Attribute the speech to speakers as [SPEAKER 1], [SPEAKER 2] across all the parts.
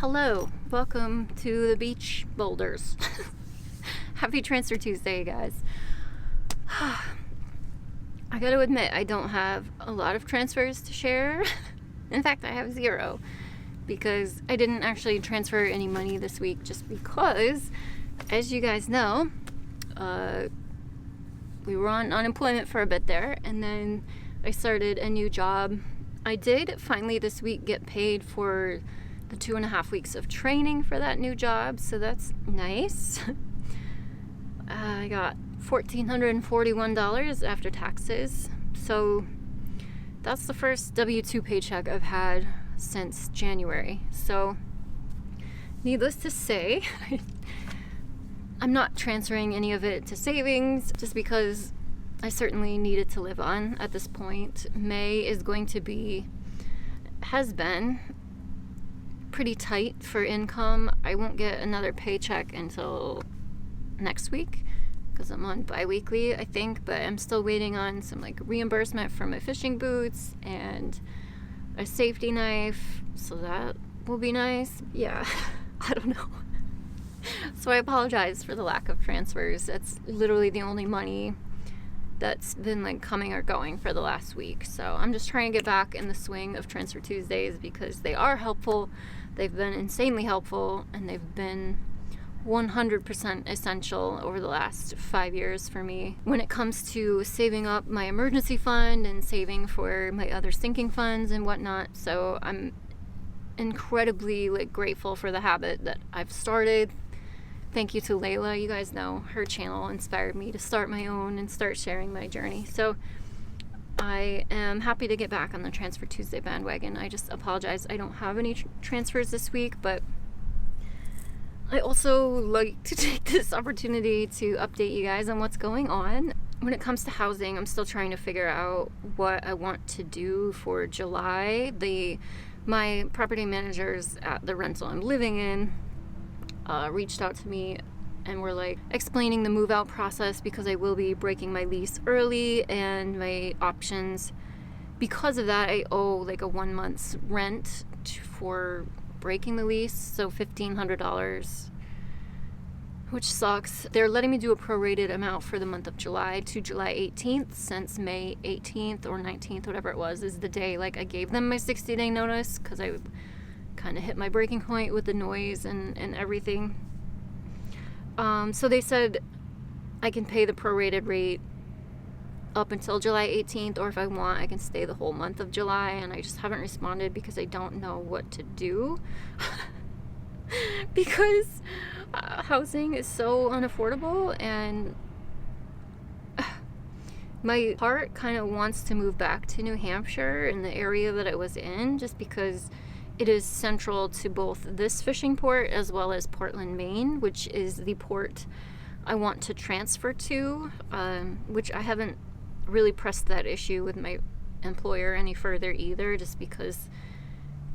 [SPEAKER 1] Hello, welcome to the beach boulders. Happy Transfer Tuesday, guys. I gotta admit, I don't have a lot of transfers to share. In fact, I have 0 because I didn't actually transfer any money this week just because, as you guys know, we were on unemployment for a bit there, and then I started a new job. I did finally this week get paid for the 2.5 weeks of training for that new job, so that's nice. I got $1,441 after taxes, so that's the first W-2 paycheck I've had since January. So needless to say, I'm not transferring any of it to savings just because I certainly need it to live on at this point. May is going to be, has been, pretty tight for income. I won't get another paycheck until next week because I'm on bi-weekly, I think, but I'm still waiting on some reimbursement for my fishing boots and a safety knife, so that will be nice. Yeah, I don't know. So I apologize for the lack of transfers. That's literally the only money that's been coming or going for the last week. So I'm just trying to get back in the swing of Transfer Tuesdays because they are helpful. They've been insanely helpful, and they've been 100% essential over the last 5 years for me when it comes to saving up my emergency fund and saving for my other sinking funds and whatnot. So I'm incredibly grateful for the habit that I've started. Thank you to Layla. You guys know her channel inspired me to start my own and start sharing my journey. So I am happy to get back on the Transfer Tuesday bandwagon. I just apologize I don't have any transfers this week, but I also like to take this opportunity to update you guys on what's going on. When it comes to housing, I'm still trying to figure out what I want to do for July. My property managers at the rental I'm living in reached out to me and were explaining the move out process because I will be breaking my lease early and my options. Because of that, I owe a 1 month's rent for breaking the lease, so $1,500, which sucks. They're letting me do a prorated amount for the month of July to July 18th, since May 18th or 19th, whatever it was, is the day I gave them my 60-day notice, because I kind of hit my breaking point with the noise and everything. So they said I can pay the prorated rate up until July 18th, or if I want, I can stay the whole month of July, and I just haven't responded because I don't know what to do. Because housing is so unaffordable, and my heart kind of wants to move back to New Hampshire in the area that I was in, just because it is central to both this fishing port as well as Portland, Maine, which is the port I want to transfer to, which I haven't really pressed that issue with my employer any further either, just because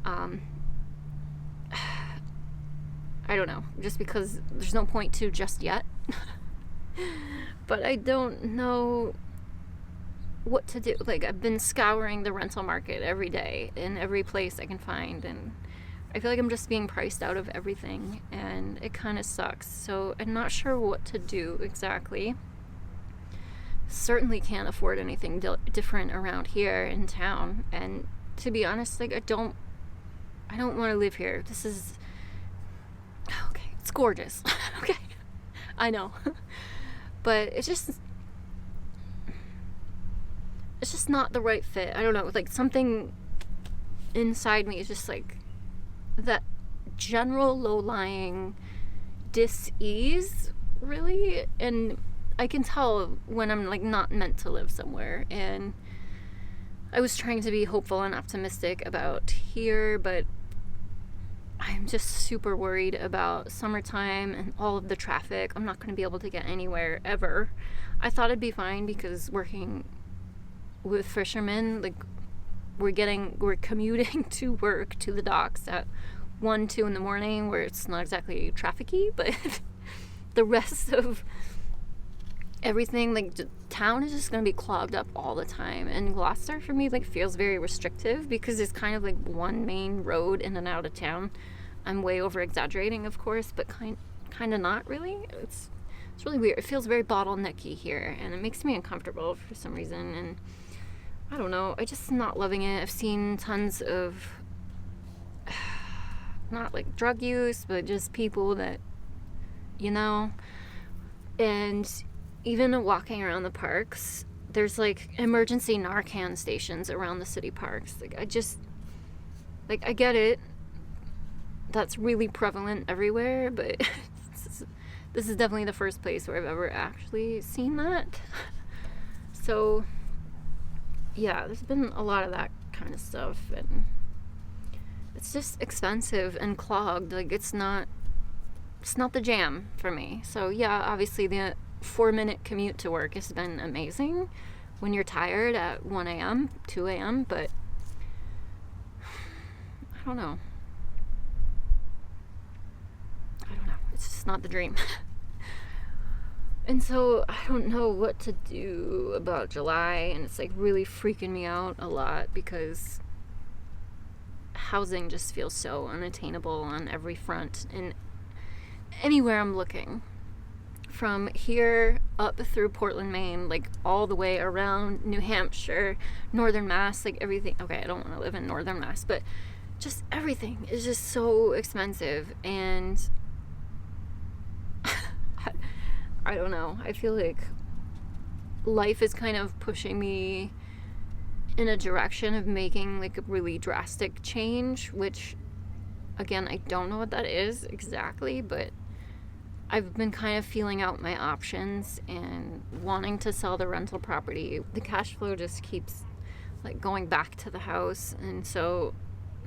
[SPEAKER 1] I don't know, just because there's no point to just yet. But I don't know what to do. I've been scouring the rental market every day in every place I can find, and I feel I'm just being priced out of everything, and it kind of sucks. So I'm not sure what to do exactly. Certainly can't afford anything different around here in town, and to be honest, I don't want to live here. This is okay, it's gorgeous. Okay, I know. But it's just not the right fit. I don't know, something inside me is just that general low-lying dis-ease, really, and I can tell when I'm not meant to live somewhere. And I was trying to be hopeful and optimistic about here, but I'm just super worried about summertime and all of the traffic. I'm not going to be able to get anywhere ever. I thought it'd be fine because working with fishermen, we're commuting to work to the docks at 1-2 in the morning, where it's not exactly trafficy, but the rest of everything, town is just going to be clogged up all the time. And Gloucester for me feels very restrictive because it's kind of one main road in and out of town. I'm way over exaggerating, of course, but kind of not really. It's really weird. It feels very bottlenecky here, and it makes me uncomfortable for some reason. And I don't know. I just not loving it. I've seen tons of not like drug use, but just people that, and even walking around the parks, there's like emergency Narcan stations around the city parks. Like I get it. That's really prevalent everywhere, but this is definitely the first place where I've ever actually seen that. So, yeah, there's been a lot of that kind of stuff, and it's just expensive and clogged. Like, it's not the jam for me. So, yeah, obviously the 4-minute commute to work has been amazing when you're tired at 1 a.m., 2 a.m., but I don't know. It's just not the dream. And so I don't know what to do about July, and it's like really freaking me out a lot because housing just feels so unattainable on every front and anywhere I'm looking. From here up through Portland, Maine, like all the way around New Hampshire, Northern Mass, like everything. Okay, I don't want to live in Northern Mass, but just everything is just so expensive, and I don't know. I feel like life is kind of pushing me in a direction of making like a really drastic change, which, again, I don't know what that is exactly, but I've been kind of feeling out my options and wanting to sell the rental property. The cash flow just keeps like going back to the house, and so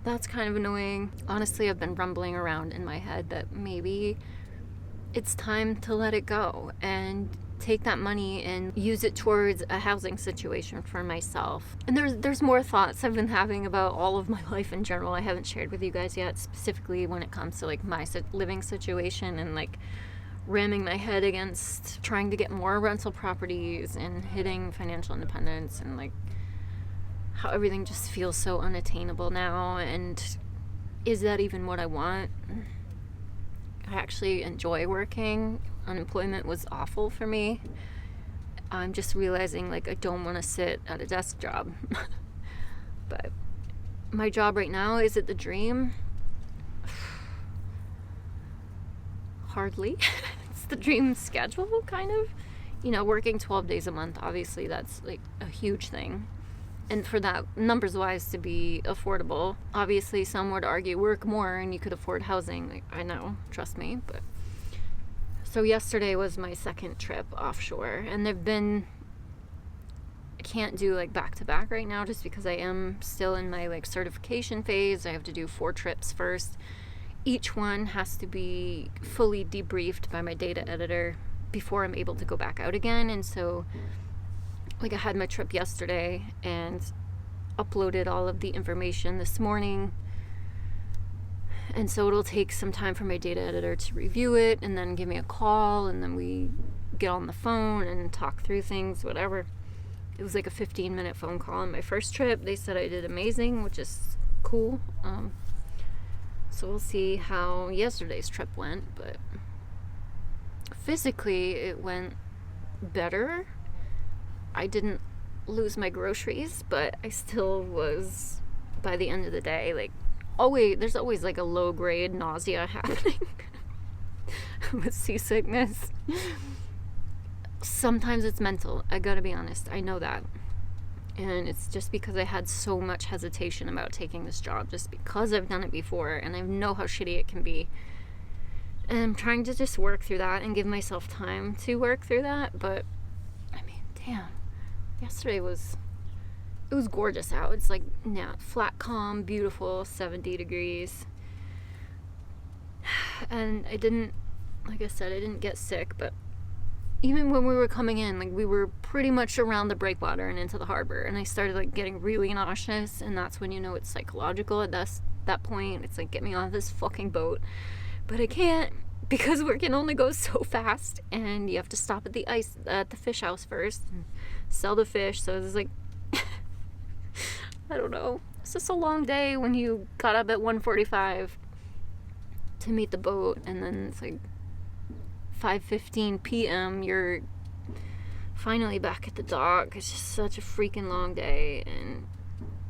[SPEAKER 1] that's kind of annoying. Honestly, I've been rumbling around in my head that maybe it's time to let it go and take that money and use it towards a housing situation for myself. And there's more thoughts I've been having about all of my life in general I haven't shared with you guys yet, specifically when it comes to like my living situation and like ramming my head against trying to get more rental properties and hitting financial independence, and like how everything just feels so unattainable now, and is that even what I want? I actually enjoy working. Unemployment was awful for me. I'm just realizing like I don't want to sit at a desk job. But my job right now, is it the dream? Hardly. It's the dream schedule, kind of. Working 12 days a month, obviously that's like a huge thing. And for that, numbers-wise, to be affordable, obviously some would argue work more and you could afford housing. Like, I know, trust me. But so yesterday was my second trip offshore, and I can't do like back-to-back right now just because I am still in my like certification phase. I have to do 4 trips first. Each one has to be fully debriefed by my data editor before I'm able to go back out again. And so like I had my trip yesterday and uploaded all of the information this morning, and so it'll take some time for my data editor to review it and then give me a call, and then we get on the phone and talk through things, whatever. It was like a 15-minute phone call on my first trip. They said I did amazing, which is cool. So we'll see how yesterday's trip went, but physically it went better. I didn't lose my groceries, but I still was, by the end of the day, like, there's always like a low-grade nausea happening with seasickness. Sometimes it's mental, I gotta be honest, I know that. And it's just because I had so much hesitation about taking this job, just because I've done it before, and I know how shitty it can be. And I'm trying to just work through that and give myself time to work through that, but, I mean, damn. Yesterday it was gorgeous out. It's like flat, calm, beautiful, 70 degrees. And I didn't get sick, but even when we were coming in, like we were pretty much around the breakwater and into the harbor, and I started like getting really nauseous, and that's when it's psychological at that point. It's like, get me off this fucking boat. But I can't, because we can only go so fast, and you have to stop at the fish house first and sell the fish. So it's like I don't know, it's just a long day when you got up at 1:45 to meet the boat, and then it's like 5:15 p.m. You're finally back at the dock. It's just such a freaking long day, and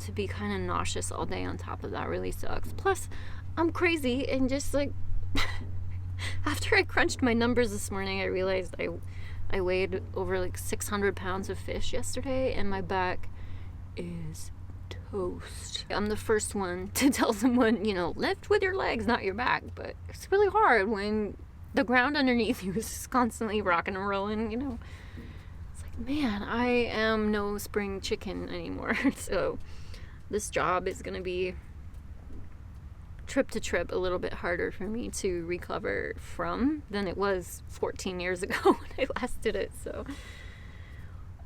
[SPEAKER 1] to be kind of nauseous all day on top of that really sucks. Plus, I'm crazy, and just like after I crunched my numbers this morning, I realized I weighed over like 600 pounds of fish yesterday, and my back is toast. I'm the first one to tell someone, lift with your legs, not your back, but it's really hard when the ground underneath you is just constantly rocking and rolling, It's like, man, I am no spring chicken anymore. So this job is going to be trip to trip a little bit harder for me to recover from than it was 14 years ago when I last did it. So,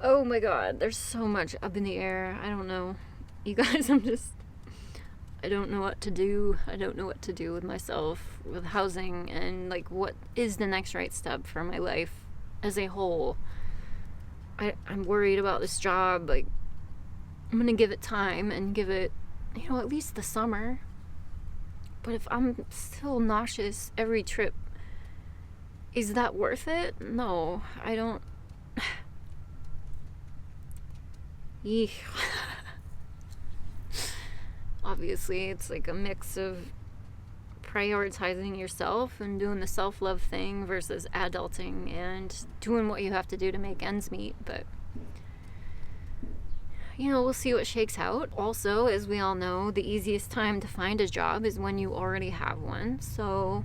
[SPEAKER 1] oh my God, there's so much up in the air. I don't know. You guys, I don't know what to do. I don't know what to do with myself, with housing, and like what is the next right step for my life as a whole. I'm worried about this job. Like, I'm gonna give it time and give it, at least the summer. But if I'm still nauseous every trip, is that worth it? No, I don't. Eek. Obviously, it's like a mix of prioritizing yourself and doing the self-love thing versus adulting and doing what you have to do to make ends meet. But, we'll see what shakes out. Also, as we all know, the easiest time to find a job is when you already have one. So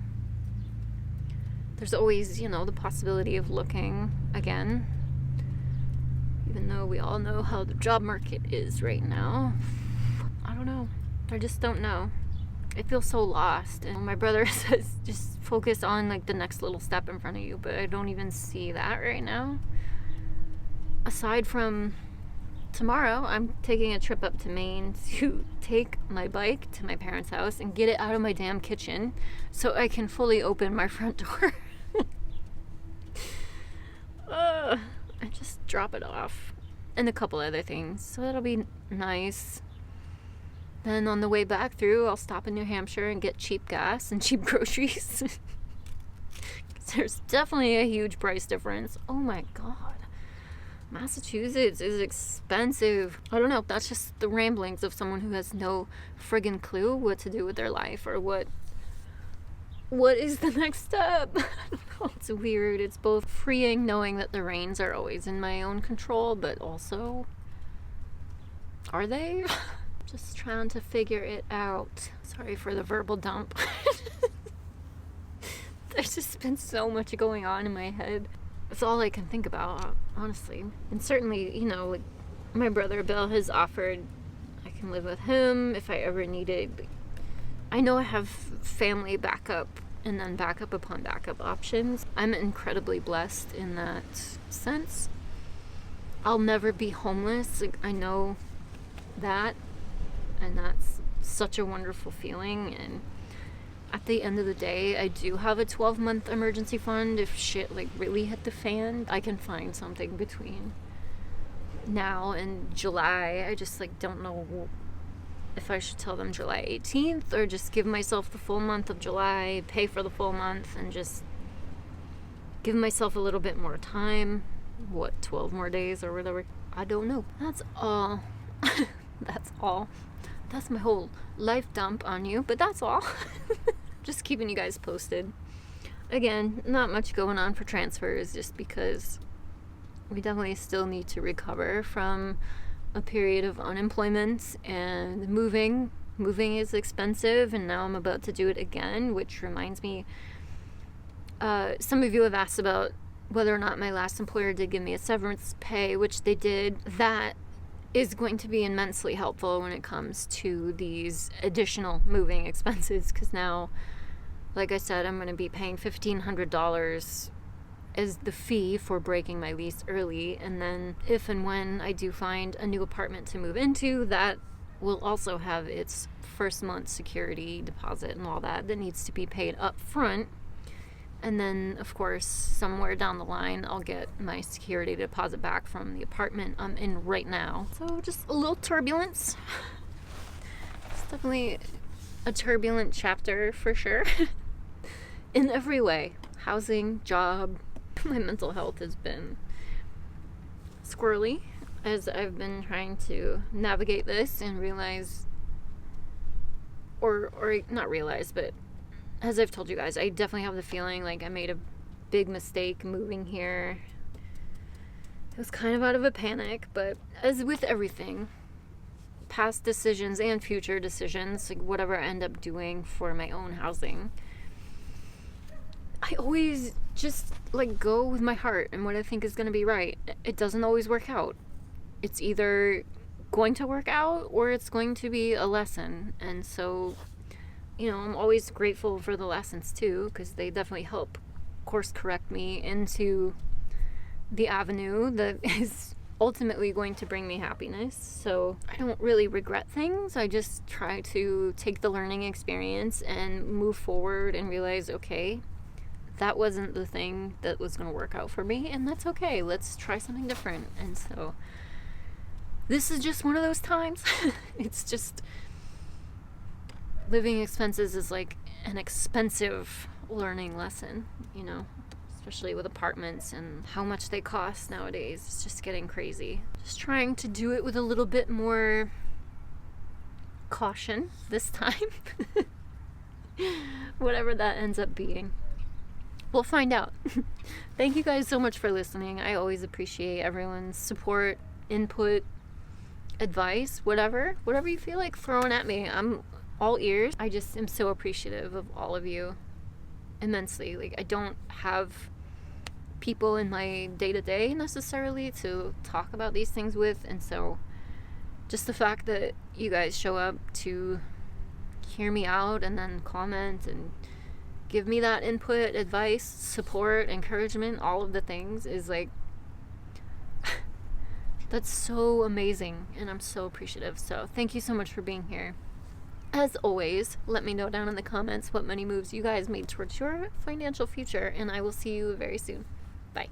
[SPEAKER 1] there's always, the possibility of looking again. Even though we all know how the job market is right now. I don't know. I just don't know. I feel so lost. And my brother says just focus on like the next little step in front of you, but I don't even see that right now. Aside from tomorrow, I'm taking a trip up to Maine to take my bike to my parents' house and get it out of my damn kitchen so I can fully open my front door. And just drop it off. And a couple other things. So that'll be nice. Then on the way back through, I'll stop in New Hampshire and get cheap gas and cheap groceries. There's definitely a huge price difference. Oh my God. Massachusetts is expensive. I don't know. That's just the ramblings of someone who has no friggin' clue what to do with their life or what is the next step. I don't know. It's weird. It's both freeing knowing that the reins are always in my own control, but also, are they? Just trying to figure it out. Sorry for the verbal dump. There's just been so much going on in my head. It's all I can think about, honestly. And certainly, like my brother Bill has offered I can live with him if I ever needed. I know I have family backup and then backup upon backup options. I'm incredibly blessed in that sense. I'll never be homeless. Like, I know that. And that's such a wonderful feeling. And at the end of the day, I do have a 12-month emergency fund. If shit like really hit the fan, I can find something between now and July. I just like don't know if I should tell them July 18th or just give myself the full month of July, pay for the full month, and just give myself a little bit more time. 12 more days or whatever? I don't know. That's all. That's all. That's my whole life dump on you, but that's all. Just keeping you guys posted. Again, not much going on for transfers just because we definitely still need to recover from a period of unemployment and moving. Moving is expensive, and now I'm about to do it again, which reminds me, some of you have asked about whether or not my last employer did give me a severance pay, which they did. That is going to be immensely helpful when it comes to these additional moving expenses, because now, like I said, I'm going to be paying $1,500 as the fee for breaking my lease early, and then if and when I do find a new apartment to move into, that will also have its first month security deposit and all that needs to be paid up front. And then, of course, somewhere down the line, I'll get my security deposit back from the apartment I'm in right now. So just a little turbulence. It's definitely a turbulent chapter for sure. in every way. Housing, job, my mental health has been squirrely as I've been trying to navigate this and realize, or not realize, but as I've told you guys, I definitely have the feeling like I made a big mistake moving here. It was kind of out of a panic, but as with everything, past decisions and future decisions, like whatever I end up doing for my own housing, I always just like go with my heart and what I think is going to be right. It doesn't always work out. It's either going to work out or it's going to be a lesson. And so, I'm always grateful for the lessons too, because they definitely help course correct me into the avenue that is ultimately going to bring me happiness. So I don't really regret things. I just try to take the learning experience and move forward and realize, okay, that wasn't the thing that was going to work out for me, and that's okay. Let's try something different. And so this is just one of those times. It's just, living expenses is like an expensive learning lesson, especially with apartments and how much they cost nowadays. It's just getting crazy. Just trying to do it with a little bit more caution this time. Whatever that ends up being. We'll find out. Thank you guys so much for listening. I always appreciate everyone's support, input, advice, whatever you feel like throwing at me. I'm all ears. I just am so appreciative of all of you immensely. Like, I don't have people in my day-to-day necessarily to talk about these things with, and so just the fact that you guys show up to hear me out and then comment and give me that input, advice, support, encouragement, all of the things is like, that's so amazing, and I'm so appreciative. So thank you so much for being here. As always, let me know down in the comments what money moves you guys made towards your financial future, and I will see you very soon. Bye.